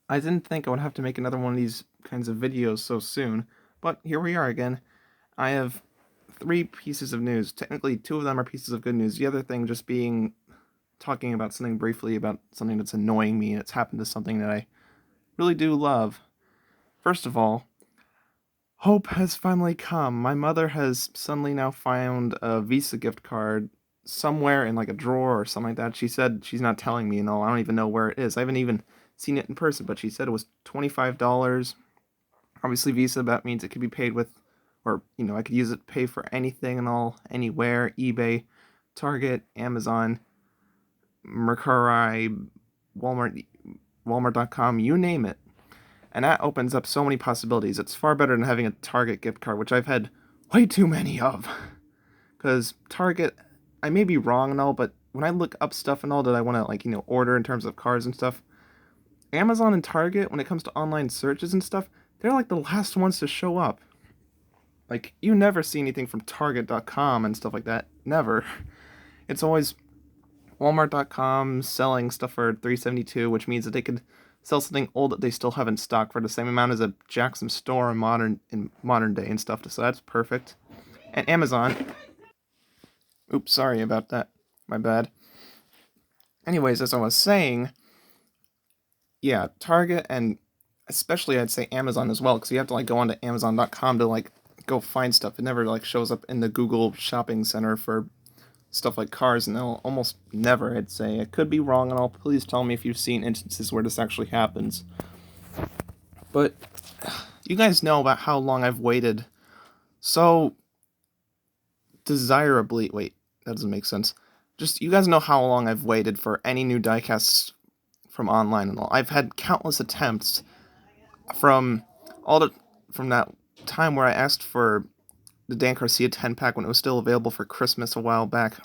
I didn't think I would have to make another one of these kinds of videos so soon, but here we are again. I have three pieces of news. Technically, two of them are pieces of good news. The other thing just being talking about something briefly about something that's annoying me, and it's happened to something that I really do love. First of all, hope has finally come. My mother has suddenly now found a Visa gift card somewhere in like a drawer or something like that. She said she's not telling me and all. I don't even know where it is. I haven't even seen it in person, but she said it was $25. Obviously, Visa, that means it could be paid with, or, I could use it to pay for anything and all, anywhere, eBay, Target, Amazon, Mercari, Walmart, Walmart.com, you name it. And that opens up so many possibilities. It's far better than having a Target gift card, which I've had way too many of. Because Target, I may be wrong and all, but when I look up stuff and all that I want to, order in terms of cars and stuff, Amazon and Target, when it comes to online searches and stuff, they're like the last ones to show up. Like, you never see anything from Target.com and stuff like that. Never. It's always Walmart.com selling stuff for $3.72, which means that they could sell something old that they still have in stock for the same amount as a Jackson store in modern day and stuff. So that's perfect. And Amazon. Oops, sorry about that. My bad. Anyways, as I was saying, yeah, Target and especially I'd say Amazon as well, because you have to go onto Amazon.com to go find stuff. It never shows up in the Google Shopping Center for stuff like cars, and they'll almost never, I'd say. I could be wrong, and please tell me if you've seen instances where this actually happens. But you guys know about how long I've waited so desirably. Wait, that doesn't make sense. Just you guys know how long I've waited for any new diecasts from online and all. I've had countless attempts from all the from that time where I asked for the Dan Garcia 10 pack when it was still available for Christmas a while back,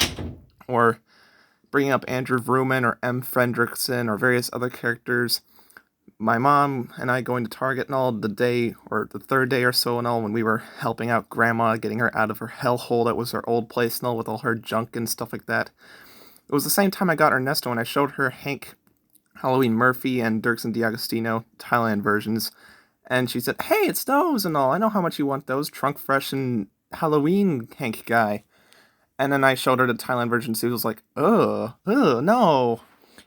or bringing up Andrew Vrooman or M. Fredrickson or various other characters. My mom and I going to Target and all the day, or the third day or so and all, when we were helping out Grandma, getting her out of her hellhole that was her old place and all, with all her junk and stuff like that. It was the same time I got Ernesto and I showed her Hank Halloween Murphy and Dirksen D'Agostino Thailand versions, and she said, "Hey, it's those and all. I know how much you want those. Trunk Fresh and Halloween Hank guy." And then I showed her the Thailand version, so she was like, ugh, no.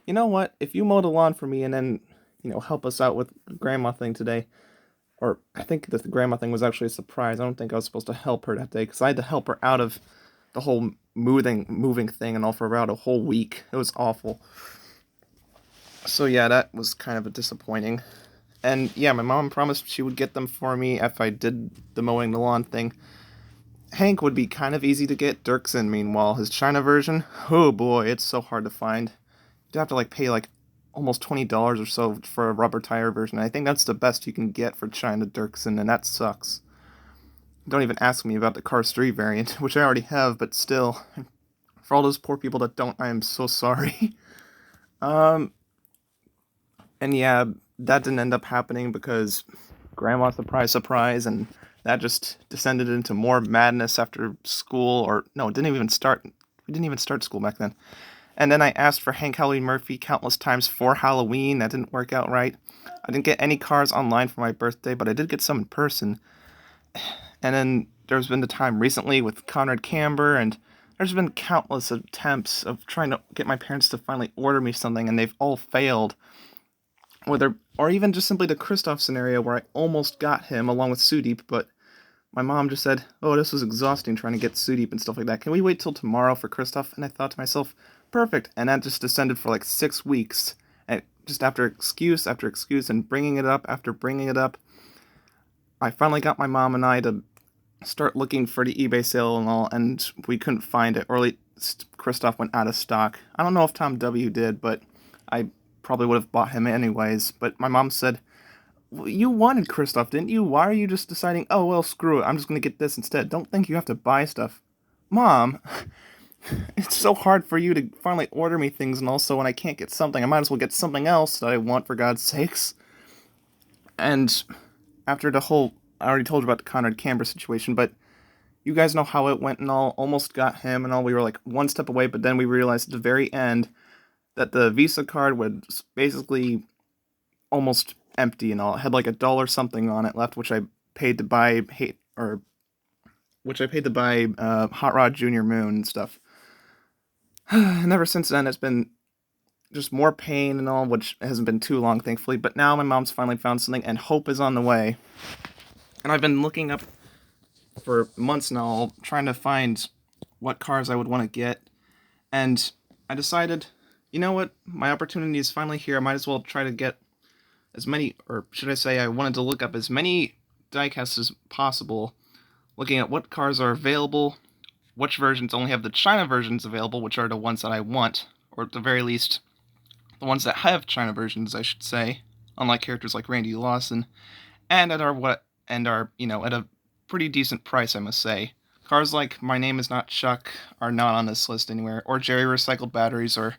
You know what? If you mow the lawn for me and then, help us out with the grandma thing today, or I think the grandma thing was actually a surprise. I don't think I was supposed to help her that day, because I had to help her out of the whole moving thing and all for about a whole week. It was awful. So yeah, that was kind of a disappointing. And yeah, my mom promised she would get them for me if I did the mowing the lawn thing. Hank would be kind of easy to get. Dirksen, meanwhile, his China version, oh boy, it's so hard to find. You'd have to pay almost $20 or so for a rubber tire version. I think that's the best you can get for China Dirksen, and that sucks. Don't even ask me about the Cars 3 variant, which I already have, but still, for all those poor people that don't, I am so sorry. um, and yeah, that didn't end up happening because Grandma, surprise, surprise, and that just descended into more madness after school, or no, it didn't even start. We didn't even start school back then. And then I asked for Hank Halloween Murphy countless times for Halloween. That didn't work out right. I didn't get any cars online for my birthday, but I did get some in person. And then there's been the time recently with Conrad Camber, and there's been countless attempts of trying to get my parents to finally order me something, and they've all failed. Or even just simply the Kristoff scenario where I almost got him along with Sudeep, but my mom just said, "Oh, this was exhausting trying to get Sudeep and stuff like that. Can we wait till tomorrow for Kristoff?" And I thought to myself, perfect. And that just descended for 6 weeks. And just after excuse after excuse and bringing it up after bringing it up, I finally got my mom and I to start looking for the eBay sale and all, and we couldn't find it. Or at least Kristoff went out of stock. I don't know if Tom W. did, but I probably would have bought him anyways. But my mom said, "Well, you wanted Kristoff, didn't you? Why are you just deciding, oh, well, screw it, I'm just going to get this instead? Don't think you have to buy stuff." Mom, it's so hard for you to finally order me things, and also when I can't get something, I might as well get something else that I want, for God's sakes. And after the whole, I already told you about the Conrad Camber situation, but you guys know how it went and all. Almost got him and all. We were one step away, but then we realized at the very end that the Visa card would basically almost empty and all. It had like $1 something on it left, which I paid to buy Hot Rod Junior Moon and stuff. And ever since then, it's been just more pain and all, which hasn't been too long, thankfully. But now my mom's finally found something, and hope is on the way. And I've been looking up for months now, trying to find what cars I would want to get. And I decided, you know what? My opportunity is finally here. I might as well try to get as many, or should I say, I wanted to look up as many diecasts as possible, looking at what cars are available, which versions only have the China versions available, which are the ones that I want, or at the very least, the ones that have China versions, I should say, unlike characters like Randy Lawson, and at at a pretty decent price, I must say. Cars like My Name Is Not Chuck are not on this list anywhere, or Jerry Recycled Batteries, or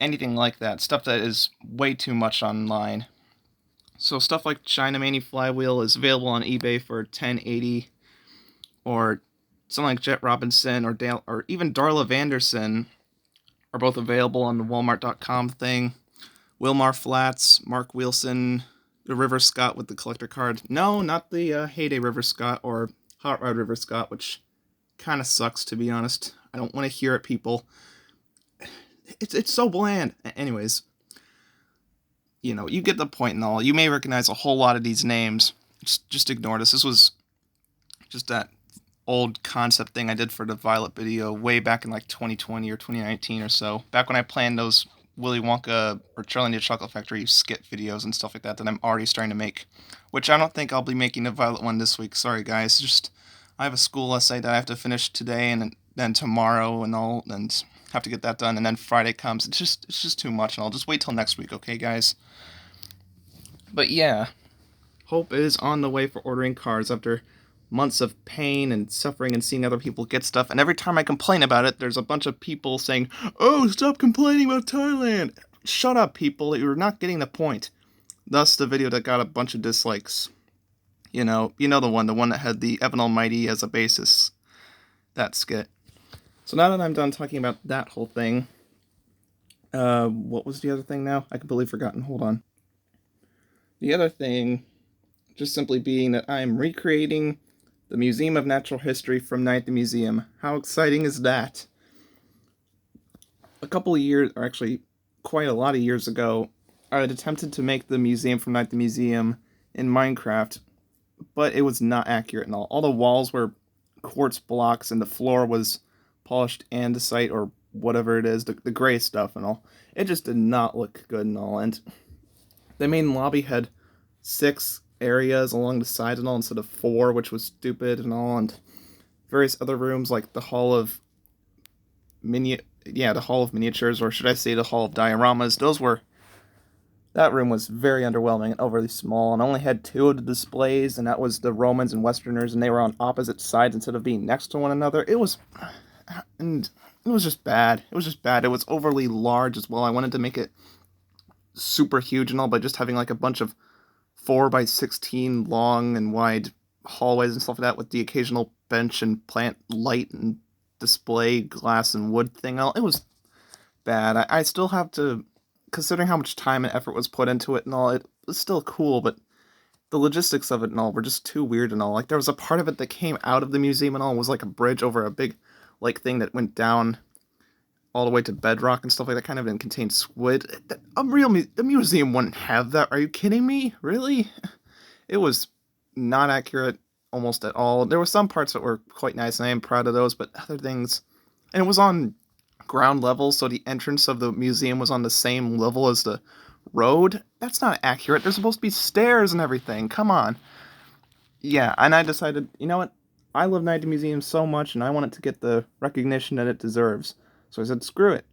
anything like that. Stuff that is way too much online. So stuff like China Mani Flywheel is available on eBay for $10.80, or something like Jet Robinson or even Darla Vanderson are both available on the Walmart.com thing. Wilmar Flats, Mark Wilson, the River Scott with the collector card. No, not the Heyday River Scott or Hot Rod River Scott, which kind of sucks, to be honest. I don't want to hear it, people. It's so bland. Anyways, you get the point and all. You may recognize a whole lot of these names. Just ignore this. This was just that old concept thing I did for the Violet video way back in like 2020 or 2019 or so. Back when I planned those Willy Wonka or Charlie and the Chocolate Factory skit videos and stuff like that I'm already starting to make. Which I don't think I'll be making a Violet one this week. Sorry guys. I have a school essay that I have to finish today and then tomorrow and all, and have to get that done, and then Friday comes. It's just too much, and I'll just wait till next week, okay guys? But yeah, hope is on the way for ordering cars after months of pain and suffering and seeing other people get stuff. And every time I complain about it, there's a bunch of people saying, "Oh, stop complaining about Thailand." Shut up, people. You're not getting the point. Thus, the video that got a bunch of dislikes. You know the one that had the Evan Almighty as a basis. That skit. So now that I'm done talking about that whole thing, what was the other thing now? I completely forgotten. Hold on. The other thing, just simply being that I'm recreating the Museum of Natural History from Night at the Museum. How exciting is that? A couple of years, or actually quite a lot of years ago, I had attempted to make the museum from Night at the Museum in Minecraft, but it was not accurate and all. All the walls were quartz blocks and the floor was polished andesite or whatever it is, the gray stuff and all. It just did not look good and all. And the main lobby had 6 areas along the sides and all instead of 4, which was stupid and all. And various other rooms like the Hall of Miniatures, or should I say the Hall of Dioramas. That room was very underwhelming and overly small, and only had 2 of the displays, and that was the Romans and Westerners, and they were on opposite sides instead of being next to one another. It was just bad. It was overly large as well. I wanted to make it super huge and all by just having like a bunch of 4x16 long and wide hallways and stuff like that with the occasional bench and plant light and display glass and wood thing. It was bad. I still have to, considering how much time and effort was put into it and all, it was still cool, but the logistics of it and all were just too weird and all. Like, there was a part of it that came out of the museum and all, was like a bridge over a big, like, thing that went down all the way to bedrock and stuff like that, kind of, and contained squid. The museum wouldn't have that. Are you kidding me? Really? It was not accurate almost at all. There were some parts that were quite nice, and I am proud of those, but other things... And it was on ground level, so the entrance of the museum was on the same level as the road. That's not accurate. There's supposed to be stairs and everything. Come on. Yeah, and I decided, you know what? I love Night at the Museum so much, and I want it to get the recognition that it deserves. So I said, screw it.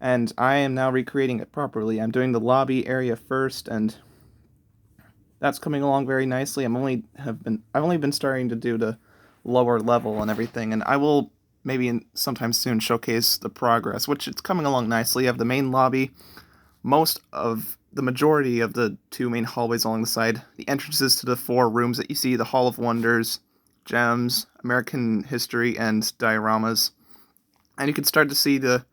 And I am now recreating it properly. I'm doing the lobby area first, and that's coming along very nicely. I've only been starting to do the lower level and everything, and I will maybe sometime soon showcase the progress, which it's coming along nicely. I have the main lobby, the majority of the 2 main hallways along the side, the entrances to the 4 rooms that you see, the Hall of Wonders, Gems, American History, and Dioramas. And you can start to see the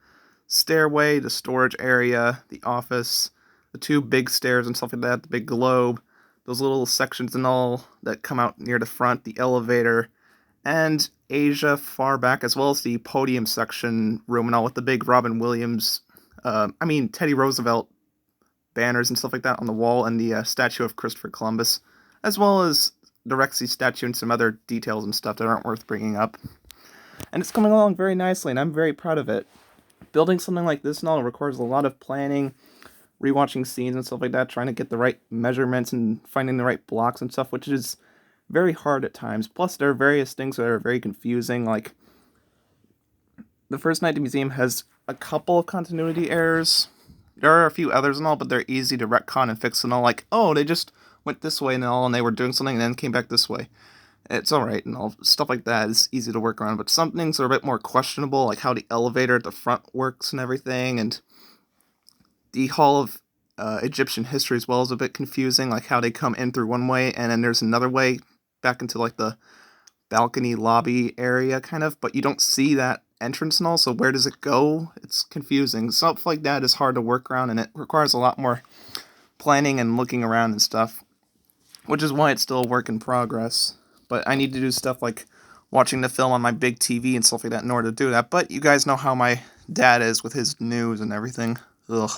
stairway, the storage area, the office, the two big stairs and stuff like that, the big globe, those little sections and all that come out near the front, the elevator, and Asia far back, as well as the podium section room and all with the big Robin Williams, Teddy Roosevelt banners and stuff like that on the wall, and the statue of Christopher Columbus, as well as the Rexy statue and some other details and stuff that aren't worth bringing up. And it's coming along very nicely, and I'm very proud of it. Building something like this and all requires a lot of planning, rewatching scenes and stuff like that, trying to get the right measurements and finding the right blocks and stuff, which is very hard at times. Plus, there are various things that are very confusing, like the first Night at the Museum has a couple of continuity errors. There are a few others and all, but they're easy to retcon and fix and all, like, oh, they just went this way and all, and they were doing something and then came back this way. It's alright and all, stuff like that is easy to work around, but some things are a bit more questionable, like how the elevator at the front works and everything, and the Hall of Egyptian History as well is a bit confusing, like how they come in through one way and then there's another way back into like the balcony lobby area kind of, but you don't see that entrance and all, so where does it go? It's confusing. Stuff like that is hard to work around, and it requires a lot more planning and looking around and stuff, which is why it's still a work in progress. But I need to do stuff like watching the film on my big TV and stuff like that in order to do that. But you guys know how my dad is with his news and everything. Ugh.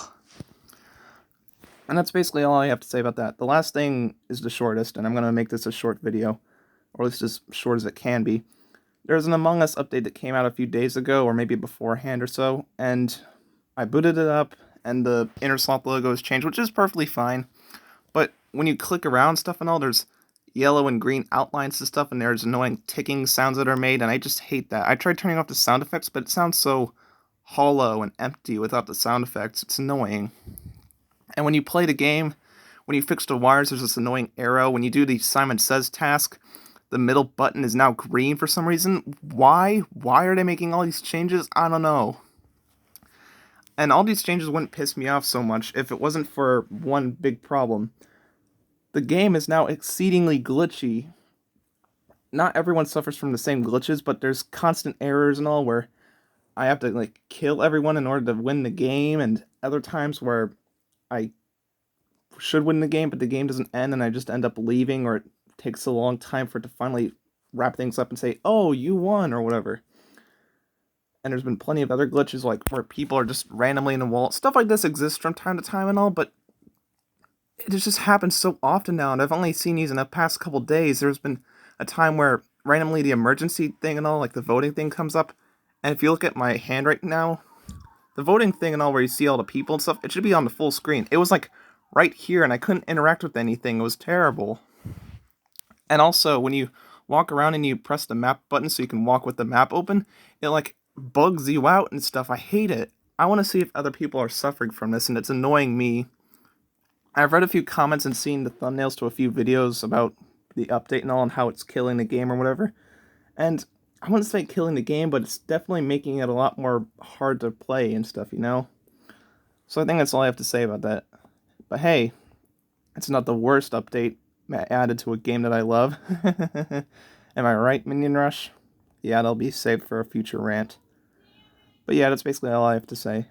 And that's basically all I have to say about that. The last thing is the shortest, and I'm going to make this a short video, or at least as short as it can be. There's an Among Us update that came out a few days ago, or maybe beforehand or so, and I booted it up, and the inner slot logo has changed, which is perfectly fine. But when you click around stuff and all, there's yellow and green outlines to stuff, and there's annoying ticking sounds that are made, and I just hate that. I tried turning off the sound effects, but it sounds so hollow and empty without the sound effects. It's annoying. And when you play the game, when you fix the wires, there's this annoying arrow. When you do the Simon Says task, the middle button is now green for some reason. Why? Why are they making all these changes? I don't know. And all these changes wouldn't piss me off so much if it wasn't for one big problem. The game is now exceedingly glitchy. Not everyone suffers from the same glitches, but there's constant errors and all where I have to like kill everyone in order to win the game, and other times where I should win the game, but the game doesn't end and I just end up leaving, or it takes a long time for it to finally wrap things up and say, oh, you won, or whatever. And there's been plenty of other glitches, like where people are just randomly in the wall. Stuff like this exists from time to time and all, but it just happens so often now, and I've only seen these in the past couple days. There's been a time where randomly the emergency thing and all, like the voting thing comes up, and if you look at my hand right now, the voting thing and all where you see all the people and stuff, it should be on the full screen. It was like right here, and I couldn't interact with anything. It was terrible. And also, when you walk around and you press the map button so you can walk with the map open, it like bugs you out and stuff. I hate it. I want to see if other people are suffering from this, and it's annoying me. I've read a few comments and seen the thumbnails to a few videos about the update and all, and how it's killing the game or whatever. And I wouldn't say killing the game, but it's definitely making it a lot more hard to play and stuff, you know? So I think that's all I have to say about that. But hey, it's not the worst update added to a game that I love. Am I right, Minion Rush? Yeah, that'll be saved for a future rant. But yeah, that's basically all I have to say.